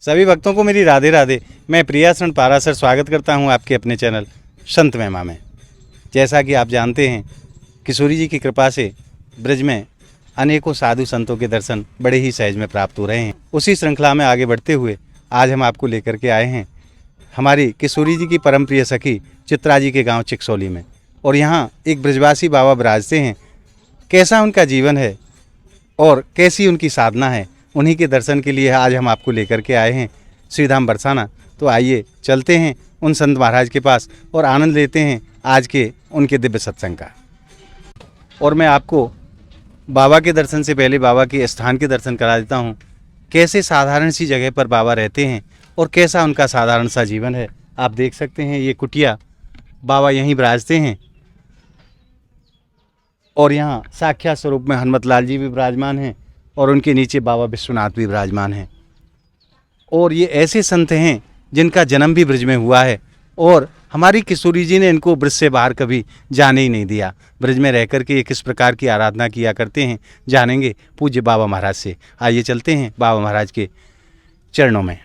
सभी भक्तों को मेरी राधे राधे। मैं प्रियाशरण पाराशर स्वागत करता हूं आपके अपने चैनल संत महिमा में। जैसा कि आप जानते हैं, किशोरी जी की कृपा से ब्रज में अनेकों साधु संतों के दर्शन बड़े ही सहज में प्राप्त हो रहे हैं। उसी श्रृंखला में आगे बढ़ते हुए आज हम आपको लेकर के आए हैं हमारी किशोरी जी की परम प्रिय सखी चित्रा जी के गाँव चिकसौली में। और यहाँ एक ब्रजवासी बाबा विराजते हैं। कैसा उनका जीवन है और कैसी उनकी साधना है, उन्हीं के दर्शन के लिए आज हम आपको लेकर के आए हैं श्रीधाम बरसाना। तो आइए चलते हैं उन संत महाराज के पास और आनंद लेते हैं आज के उनके दिव्य सत्संग का। और मैं आपको बाबा के दर्शन से पहले बाबा के स्थान के दर्शन करा देता हूँ। कैसे साधारण सी जगह पर बाबा रहते हैं और कैसा उनका साधारण सा जीवन है। आप देख सकते हैं ये कुटिया, बाबा यहीं विराजते हैं। और यहाँ साक्षात स्वरूप में हनुमत लाल जी भी विराजमान हैं और उनके नीचे बाबा विश्वनाथ भी विराजमान हैं। और ये ऐसे संत हैं जिनका जन्म भी ब्रज में हुआ है और हमारी किशोरी जी ने इनको ब्रज से बाहर कभी जाने ही नहीं दिया। ब्रज में रह कर के ये किस प्रकार की आराधना किया करते हैं जानेंगे पूज्य बाबा महाराज से। आइए चलते हैं बाबा महाराज के चरणों में।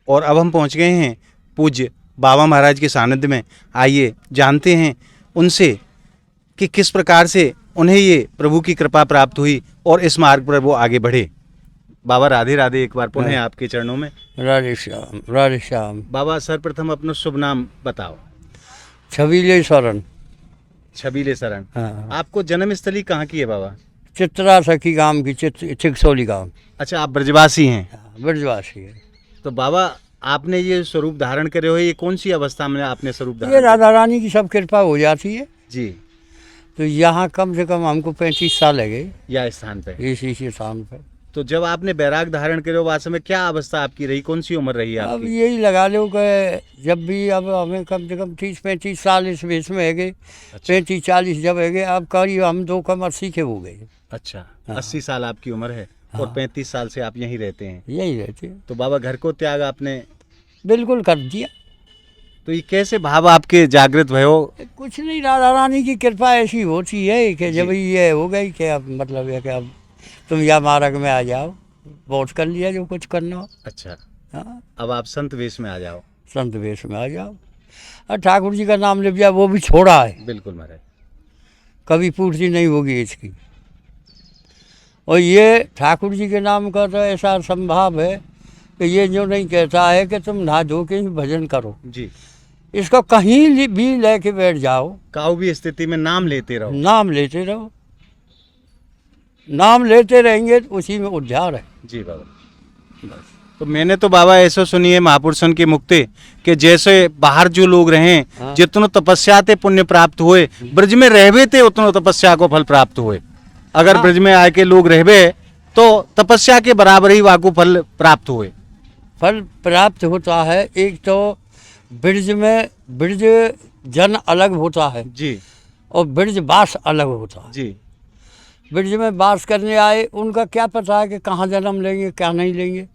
और अब हम पहुँच गए हैं पूज्य बाबा महाराज के सानिध्य में। आइए जानते हैं उनसे कि किस प्रकार से उन्हें ये प्रभु की कृपा प्राप्त हुई और इस मार्ग पर वो आगे बढ़े। बाबा राधे राधे एक बार पुनः आपके चरणों में। राधे श्याम, राधे श्याम। बाबा सर्वप्रथम अपना शुभ नाम बताओ। छबीले शरण। छबीले शरण। हाँ। आपको जन्म स्थली कहाँ की है बाबा? चित्रा सखी गांव की, चिकसौली गांव। अच्छा, आप ब्रजवासी हैं? ब्रजवासी है। तो बाबा आपने ये स्वरूप धारण करे हुए, ये कौन सी अवस्था में आपने स्वरूप धारण? ये राधा रानी की सब कृपा हो जाती है जी। तो यहाँ कम से कम हमको 35 साल लगे या स्थान पे, इसी स्थान पर। तो जब आपने बैराग धारण करे वास में क्या अवस्था आपकी रही, कौन सी उम्र रही अब आपकी? यही लगा लो कि जब भी अब हमें कम से कम 30-35 साल इस बेस में है गए। 35-40 जब है गए, अब करीब हम 2 कम 80 के हो गए। अच्छा, हाँ। 80 साल आपकी उम्र है और 35 साल से आप यहीं रहते हैं। यही रहते हैं। तो बाबा घर को त्याग आपने बिल्कुल कर दिया। तो ये कैसे भाव आपके जागृत भयो? कुछ नहीं, राधा रानी की कृपा ऐसी होती है कि जब ये हो गई कि अब मतलब है कि अब तुम या मार्ग में आ जाओ, बहुत कर लिया जो कुछ करना हो। अच्छा, हाँ, अब आप संत वेश में आ जाओ। संत वेश में आ जाओ और ठाकुर जी का नाम ले लिया, वो भी छोड़ा है। बिल्कुल महाराज। कभी पूर्ति नहीं होगी इसकी। और ये ठाकुर जी के नाम का तो ऐसा संभाव है कि ये जो नहीं कहता है कि तुम नहा धो के ही भजन करो जी, इसको कहीं भी लेके बैठ जाओ, काऊ भी स्थिति में नाम लेते रहो। नाम लेते रहो, नाम लेते रहेंगे तो उसी में उद्धार है। जी बाबा। तो मैंने तो बाबा ऐसा सुनी है महापुरुषों के मुक्ति कि जैसे बाहर जो लोग रहे, हाँ। जितनो तपस्या ते पुण्य प्राप्त हुए, ब्रज में रहबे ते उतनो तपस्या को फल प्राप्त हुए। अगर हाँ। ब्रज में आके लोग रहबे तो तपस्या के बराबर ही वाको फल प्राप्त हुए। फल प्राप्त होता है। एक तो ब्रज में ब्रज जन अलग होता है जी और ब्रज वास अलग होता है। जी। ब्रज में वास करने आए उनका क्या पता है कि कहाँ जन्म लेंगे क्या नहीं लेंगे।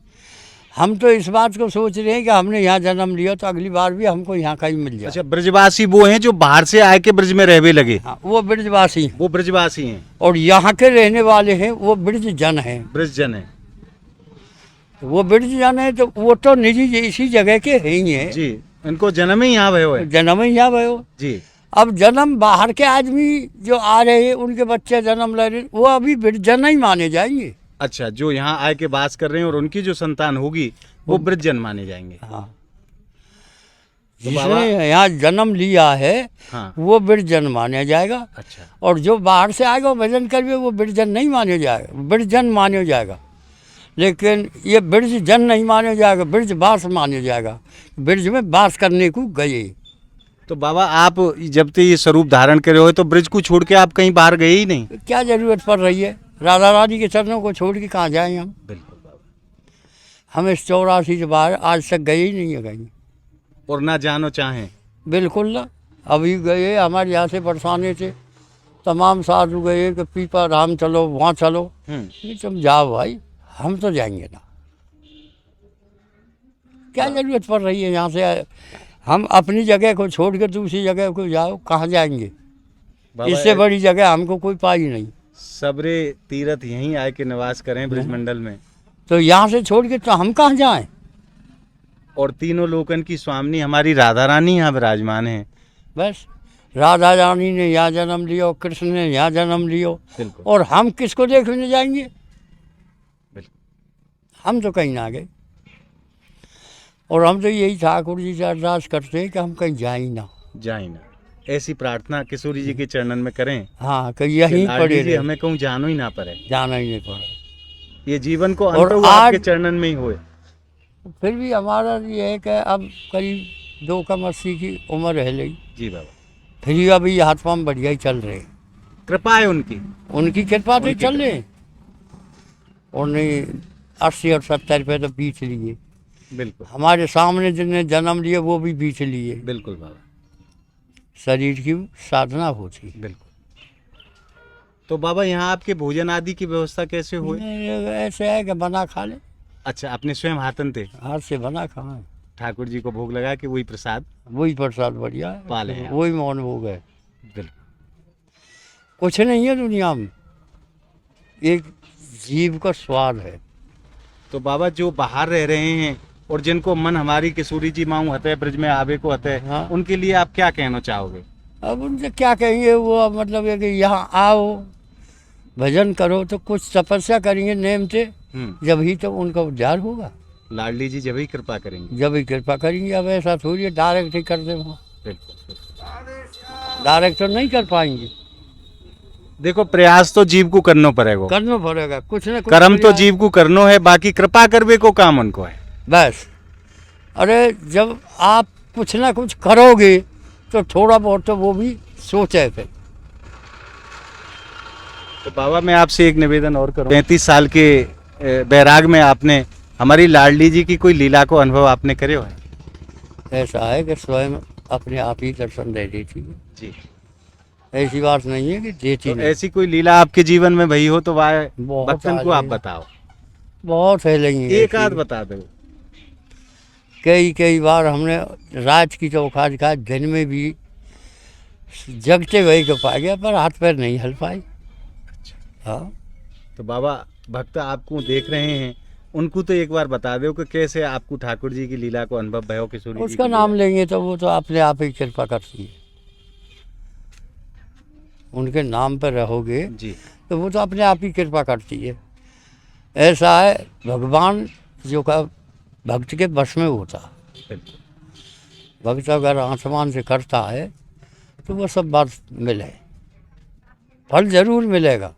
हम तो इस बात को सोच रहे हैं कि हमने यहाँ जन्म लिया तो अगली बार भी हमको यहाँ का ही मिल जाए। अच्छा, ब्रजवासी वो हैं जो बाहर से आए के ब्रज में रहबे लगे? हाँ, वो ब्रजवासी हैं। वो ब्रजवासी हैं और यहाँ के रहने वाले हैं वो ब्रज जन हैं। ब्रज जन है। वो ब्रज जन है तो वो तो निजी इसी जगह के हैं ही हैं। जी, इनको जन्म ही यहाँ भयो है। जन्म ही यहाँ भयो। जी। अब जन्म बाहर के आदमी जो आ रहे हैं उनके बच्चे जन्म ले रहे, वो अभी ब्रज जन ही माने जाएंगे। अच्छा, जो यहाँ आए के वास कर रहे हैं और उनकी जो संतान होगी वो ब्रजजन माने जाएंगे। हाँ, तो बाबा, जिसने यहाँ जन्म लिया है हाँ। वो ब्रजजन माना जाएगा। अच्छा, और जो बाहर से आएगा वो भजन करवे वो ब्रजजन नहीं माने जाएगा, ब्रजजन माने जाएगा। लेकिन ये ब्रजजन नहीं माने जाएगा, ब्रजवास माने जाएगा। ब्रज में वास करने को गए। तो बाबा आप जब से ये स्वरूप धारण करे हो तो ब्रज को छोड़ के आप कहीं बाहर गए ही नहीं? क्या जरूरत पड़ रही है? राधा रानी के चरणों को छोड़ के कहाँ जाएं हम? बिल्कुल बाबा। हम इस 84 से बाहर आज तक गए ही नहीं है कहीं। और ना जानो चाहें? बिल्कुल ना। अभी गए हमारे यहाँ से बरसाने से तमाम साधु गए कि पीपा धाम चलो, वहाँ चलो। ये तुम जाओ भाई, हम तो जाएंगे ना। क्या जरूरत पड़ रही है यहाँ से? हम अपनी जगह को छोड़ कर दूसरी जगह को जाओ, कहाँ जाएंगे? इससे बड़ी जगह हमको कोई पाई नहीं। सबरे तीर्थ यहीं आए के निवास करें ब्रजमंडल में। तो यहाँ से छोड़ के तो हम कहाँ जाएं? और तीनों लोकन की स्वामिनी हमारी राधा रानी यहाँ विराजमान है। बस राधा रानी ने यहाँ जन्म लिया और कृष्ण ने यहाँ जन्म लिया, बिल्कुल और हम किसको देखने जाएंगे? बिल्कुल। हम तो कहीं ना गए। और हम तो यही ठाकुर जी से अरदास करते हैं कि हम कहीं जाए ही ना। जाए ना, ऐसी प्रार्थना किशोरी जी के चरणन में करें हाँ, कि कि यहीं लाडली पड़े जी रहे, हमें कहूँ जानो ही ना पड़े, जाना ही नहीं पड़ा। ये जीवन को और अंत आज- आपके चरणन में ही होए। फिर भी हमारा ये है कि अब करीब 2 कम 80 की उम्र है लगी, जी बाबा, फिर भी अभी हाथ पाँव बढ़िया ही चल रहे। कृपा है उनकी। उनकी कृपा से उनकी चल रहे। और नहीं 80 और 70 रुपये तो बीच लिए। बिल्कुल हमारे सामने जिनने जन्म लिए वो भी बीच लिए। बिल्कुल बाबा, शरीर की साधना होती। बिल्कुल। तो बाबा यहाँ आपके भोजन आदि की व्यवस्था कैसे हुए? ऐसे है कि बना खा ले, अच्छा, अपने स्वयं हाथन थे, हाथ से बना खा, ठाकुर जी को भोग लगा के वही प्रसाद वही प्रसाद बढ़िया पा लें है, आप। वही मौन हो गए। बिल्कुल। कुछ नहीं है दुनिया में, एक जीव का स्वाद है। तो बाबा जो बाहर रह रहे हैं और जिनको मन हमारी किशोरी जी माऊ हते ब्रज में आवे को हते, हाँ। उनके लिए आप क्या कहना चाहोगे? अब उनसे क्या कहेंगे? वो अब मतलब है कि यहाँ आओ, भजन करो, तो कुछ तपस्या करेंगे नेम से, जब ही तो उनका उद्धार होगा। लाडली जी जब ही कृपा करेंगे। जब ही कृपा करेंगे। अब ऐसा थोड़ी है डायरेक्ट ही कर दे, वहाँ बिल्कुल। डायरेक्ट तो नहीं कर पाएंगे। देखो, प्रयास तो जीव को करना पड़ेगा, करना पड़ेगा कुछ ना कुछ। कर्म तो प्रयास। जीव को करनो है, बाकी कृपा करवे को काम उनको है। बस, अरे जब आप कुछ ना कुछ करोगे तो थोड़ा बहुत तो वो भी सोचे फिर। तो बाबा मैं आपसे एक निवेदन और करूं, 35 साल के बैराग में आपने हमारी लाडली जी की कोई लीला को अनुभव आपने करे हो? ऐसा है कि स्वयं अपने आप ही दर्शन दे देती है। जी। ऐसी बात नहीं है कि देती तो नहीं। ऐसी कोई लीला आपके जीवन में भई हो तो वह बहुत भक्तन आ को आप रही है। बताओ, बहुत है लेंगे एक आध बता दो। कई बार हमने रात की चौखाज खाए, दिन में भी जगते हुए को पा गया, पर हाथ पैर नहीं हल पाए। हाँ, तो बाबा भक्त आपको देख रहे हैं, उनको तो एक बार बता दो कि कैसे आपको ठाकुर जी की लीला को अनुभव भयो किशोरी जी उसका की नाम लीला। लेंगे तो वो तो अपने आप ही कृपा करती है। उनके नाम पर रहोगे जी। तो वो तो अपने आप ही कृपा करती है। ऐसा है, भगवान जो का भक्त के बस में होता। बिल्कुल। भक्त अगर आसमान से करता है तो वो सब बात मिले, फल जरूर मिलेगा,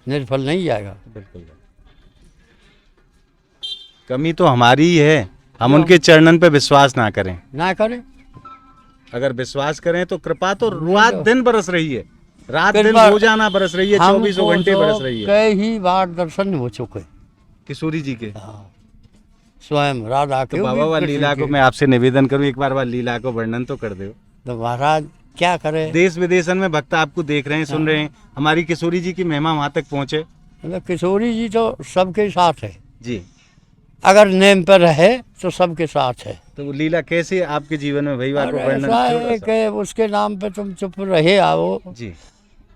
निर्फल नहीं जाएगा। बिल्कुल। कमी तो हमारी ही है, हम क्यों? उनके चरणन पे विश्वास ना करें। ना करें। अगर विश्वास करें तो कृपा तो रात दिन बरस रही है, रात दिन कृपा- रोजाना बरस रही है, 24 घंटे बरस रही है कई ही बार दर्शन हो चुके। किशोरी जी के। हाँ, स्वयं राधा के तो बाबा भी, वाली कृष्ण लीला को के। मैं आपसे निवेदन करूं, एक बार वाली लीला को वर्णन तो कर दो। तो महाराज क्या करे? देश विदेशन में भक्त आपको देख रहे हैं, सुन रहे हैं, हमारी किशोरी जी की महिमा वहां तक पहुंचे। मतलब किशोरी जी तो सबके साथ है, जी। अगर नेम पर रहे तो सबके साथ है। तो वो लीला कैसे आपके जीवन में भई और को वर्णन ऐसा छोटा है सा। कि उसके नाम पे तुम चुप रहे आओ, जी।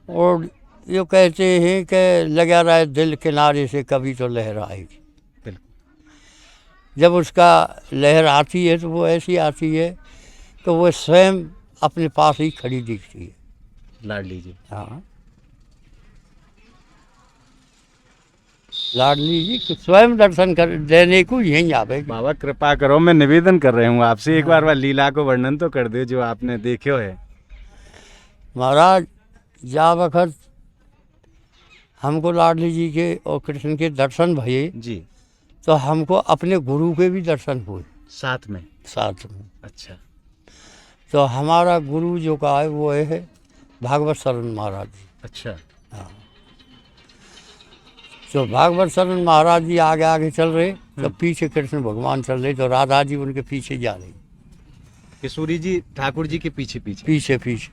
और ये कहते हैं कि लगा रहा है दिल किनारे से कभी तो लहर आएगी। बिल्कुल। जब उसका लहर आती है तो वो ऐसी आती है कि वो स्वयं अपने पास ही खड़ी दिखती है। लाडली जी। हाँ, लाडली जी को स्वयं दर्शन कर देने को यहीं आवेगी। बाबा कृपा करो, मैं निवेदन कर रहा हूँ आपसे, एक बार वह लीला को वर्णन तो कर दो जो आपने देखे है। महाराज जा वक्त हमको लाडली जी के और कृष्ण के दर्शन भये, जी। तो हमको अपने गुरु के भी दर्शन हुए साथ में। साथ में। अच्छा। तो हमारा गुरु जो का है वो है भागवत शरण महाराज जी। अच्छा। हाँ, तो भागवत शरण महाराज जी आगे आगे चल रहे, तो पीछे कृष्ण भगवान चल रहे, तो राधा जी उनके पीछे जा रही, किशोरी जी ठाकुर जी के पीछे पीछे। पीछे पीछे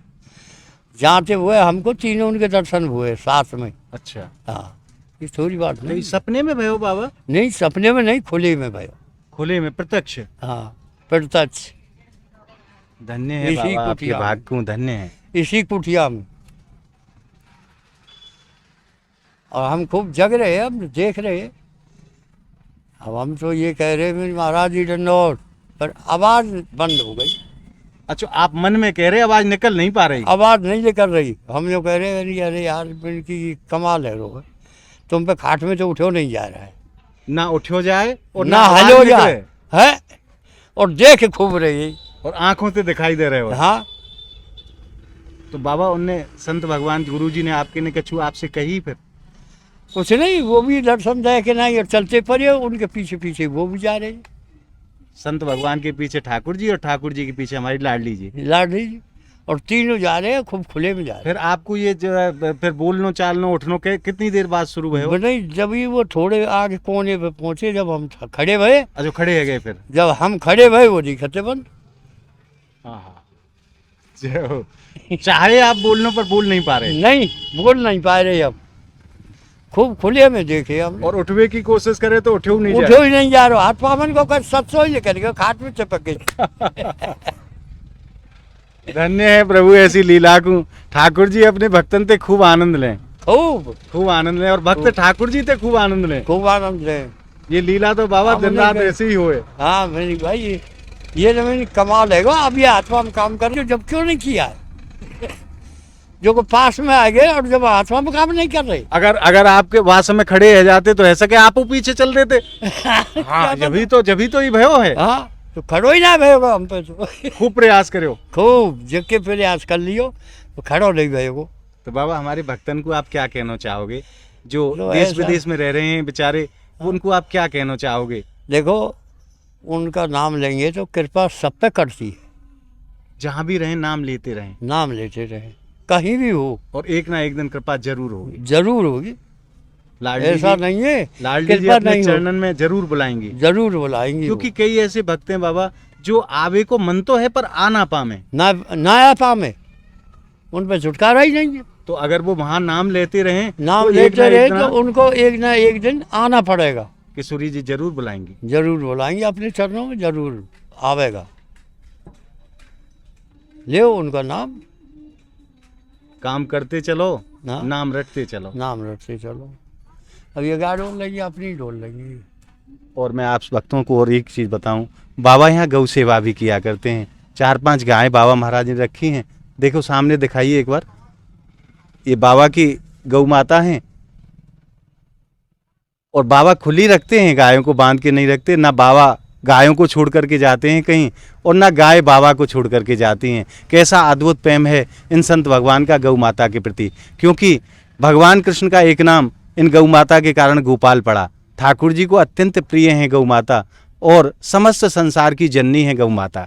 जाते हुए हमको तीनों उनके दर्शन हुए साथ में। अच्छा। हाँ, ये थोड़ी बात तो नहीं। इस सपने में भयो बाबा? नहीं, सपने में नहीं, खुले में भयो। खुले में प्रत्यक्ष। हाँ, प्रत्यक्ष धन्य है इसी बाबा, आपके कुटिया में। भाग को धन्य है। इसी कुटिया में। और हम खूब जग रहे, अब देख रहे। अब हम तो ये कह रहे हैं महाराज जी दंडोत, पर आवाज़ बंद हो गई। अच्छा, आप मन में कह रहे, आवाज निकल नहीं पा रही। आवाज़ नहीं निकल रही। हम जो कह रहे हैं अरे यार इनकी कमाल है रो, तुम पे खाट में तो उठो नहीं जा रहा है, ना उठो जाए और ना आवाज हलो निकले, जाए है, और देख खूब रही। और आंखों से दिखाई दे रहे हो। हाँ, तो बाबा उनने संत भगवान गुरुजी ने आपके ने कछु आपसे कही फिर? कुछ नहीं, वो भी दर्शन दे के नहीं, और चलते पड़े उनके पीछे पीछे वो भी जा रहे, संत भगवान के पीछे ठाकुर जी और ठाकुर जी के पीछे हमारी लाडली जी। लाडली जी, और तीनों जा रहे हैं, खूब खुले में जा रहे फिर आपको ये जो है, फिर बोलनो चालनो उठनो के कितनी देर बाद शुरू हुए हैं। हो? नहीं, जब ही वो थोड़े आगे कोने पे पहुंचे, जब हम खड़े भये, अच्छा, खड़े है गए फिर? जब हम खड़े भये वो दिखते बंद। हाँ हाँ, जय हो। चाहे आप बोलने पर बोल नहीं पा रहे, नहीं, बोल नहीं पा रहे अब, खूब खुले में देखे हम। और उठवे की कोशिश करे तो उठे नहीं उठो ही नहीं जा रहे, हाथ पावन को कर 700 ही करके खाट में चिपक गए। धन्य है प्रभु ऐसी लीला को। ठाकुर जी अपने भक्तन ते खूब आनंद लें, खूब आनंद लें, और भक्त ठाकुर जी ते खूब आनंद लें। खूब आनंद ले। ये लीला तो बाबा हम दिन रात नहीं ऐसे ही हुए। हाँ मेरी भाई, ये तो मेरी कमाल है। अब ये हाथवा में काम कर रहे हो, जब क्यों नहीं किया है? जो को पास में आ गए और जब हाथवा में काम नहीं कर रहे। अगर आपके वास में खड़े रह जाते तो ऐसा कि आप पीछे चल देते। हाँ, जभी तो ये भयो है। हाँ, तो खड़ो ही ना भयो हम पे तो। खूब प्रयास करो, खूब जबकि प्रयास कर लियो तो खड़ो नहीं भयो। तो बाबा हमारे भक्तन को आप क्या कहना चाहोगे, जो तो देश ऐसा- विदेश में रह रहे हैं बेचारे, उनको आप क्या कहना चाहोगे? देखो, उनका नाम लेंगे तो कृपा सब पे करती है। जहाँ भी रहें नाम लेते रहें, नाम लेते रहे, कहीं भी हो, और एक ना एक दिन कृपा जरूर होगी। जरूर होगी, लाडली ऐसा जी, नहीं है लाडली जी कृपा अपने नहीं हो, चरणन में जरूर बुलाएंगी, जरूर बुलाएंगे। क्योंकि कई ऐसे भक्त हैं बाबा जो आवे को मन तो है पर आ ना पावे। ना आ पावे, उन पर छुटकारा ही नहीं है। तो अगर वो वहाँ नाम लेते रहें, नाम तो एक लेते ना रहे एक तो दिन उनको एक ना एक दिन आना पड़ेगा। किशोरी जी जरूर बुलाएंगी। जरूर बुलाएंगे, अपने चरणों में जरूर आवेगा। ले उनका नाम, काम करते चलो, हाँ। नाम रटते चलो। नाम रटते चलो। अब ये गाय डोल लगी, अपनी डोल लगी। और मैं आप भक्तों को और एक चीज़ बताऊं, बाबा यहाँ गौ सेवा भी किया करते हैं। 4-5 गायें बाबा महाराज ने रखी हैं। देखो सामने दिखाइए एक बार, ये बाबा की गौ माता हैं, और बाबा खुली रखते हैं, गायों को बांध के नहीं रखते। ना बाबा गायों को छोड़ करके जाते हैं कहीं, और ना गाय बाबा को छोड़ करके जाती हैं। कैसा अद्भुत प्रेम है इन संत भगवान का गौ माता के प्रति, क्योंकि भगवान कृष्ण का एक नाम इन गौ माता के कारण गोपाल पड़ा। ठाकुर जी को अत्यंत प्रिय हैं गौ माता, और समस्त संसार की जननी है गौ माता।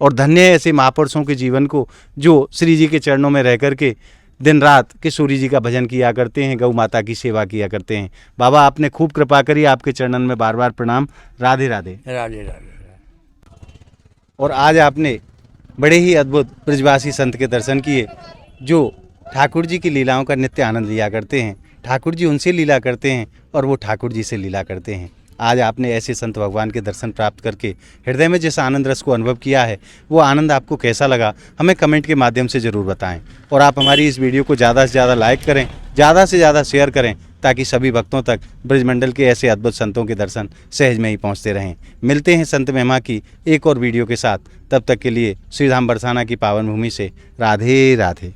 और धन्य है ऐसे महापुरुषों के जीवन को जो श्री जी के चरणों में रह करके दिन रात किशोरी जी का भजन किया करते हैं, गौ माता की सेवा किया करते हैं। बाबा आपने खूब कृपा करी, आपके चरणन में बार बार प्रणाम। राधे राधे। राधे राधे। और आज आपने बड़े ही अद्भुत ब्रजवासी संत के दर्शन किए, जो ठाकुर जी की लीलाओं का नित्य आनंद लिया करते हैं। ठाकुर जी उनसे लीला करते हैं और वो ठाकुर जी से लीला करते हैं। आज आपने ऐसे संत भगवान के दर्शन प्राप्त करके हृदय में जिस आनंद रस को अनुभव किया है, वो आनंद आपको कैसा लगा हमें कमेंट के माध्यम से ज़रूर बताएं। और आप हमारी इस वीडियो को ज़्यादा से ज़्यादा लाइक करें, ज़्यादा से ज़्यादा शेयर करें, ताकि सभी भक्तों तक ब्रजमंडल के ऐसे अद्भुत संतों के दर्शन सहज में ही पहुँचते रहें। मिलते हैं संत महिमा की एक और वीडियो के साथ। तब तक के लिए श्रीधाम बरसाना की पावन भूमि से राधे राधे।